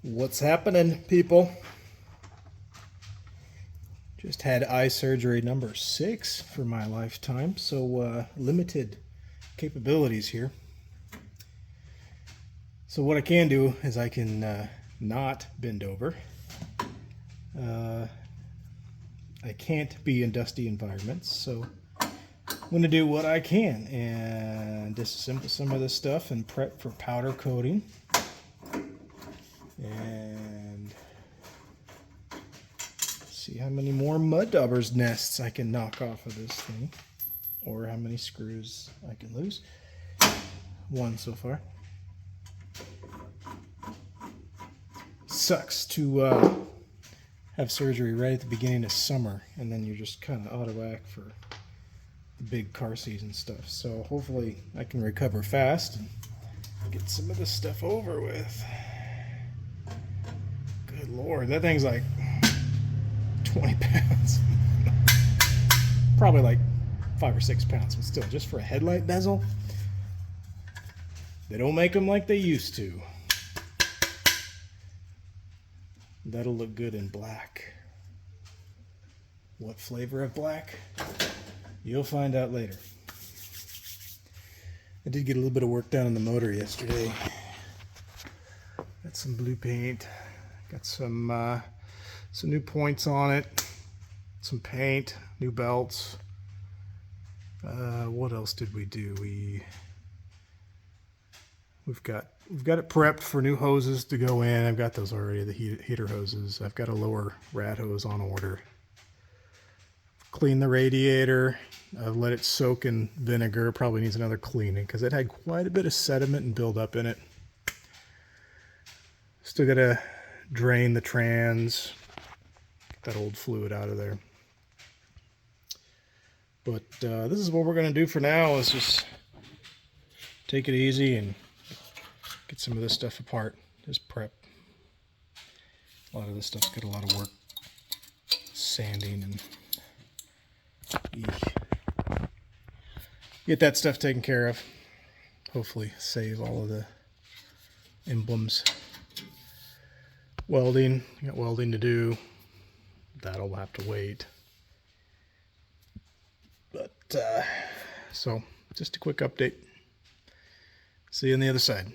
What's happening, people? Just had eye surgery number 6 for my lifetime, so limited capabilities here. So what I can do is I can not bend over. I can't be in dusty environments, so I'm going to do what I can and disassemble some of this stuff and prep for powder coating. And see how many more mud daubers nests I can knock off of this thing, or how many screws I can lose. One so far. Sucks to have surgery right at the beginning of summer, and then you're just kind of out of whack for the big car season stuff. So hopefully I can recover fast and get some of this stuff over with. Good Lord, that thing's like 20 pounds. Probably like 5 or 6 pounds, but still, just for a headlight bezel, they don't make them like they used to. That'll look good in black. What flavor of black? You'll find out later. I did get a little bit of work done on the motor yesterday. Got some blue paint. Got some new points on it. Some paint, new belts. What else did we do? We've got it prepped for new hoses to go in. I've got those already, the heater hoses. I've got a lower rat hose on order. Clean the radiator. I've let it soak in vinegar. Probably needs another cleaning because it had quite a bit of sediment and buildup in it. Still got to drain the trans, get that old fluid out of there. But this is what we're going to do for now, is just take it easy and get some of this stuff apart. Just prep. A lot of this stuff's got a lot of work sanding and get that stuff taken care of. Hopefully save all of the emblems. Welding, got welding to do. That'll have to wait. But so just a quick update. See you on the other side.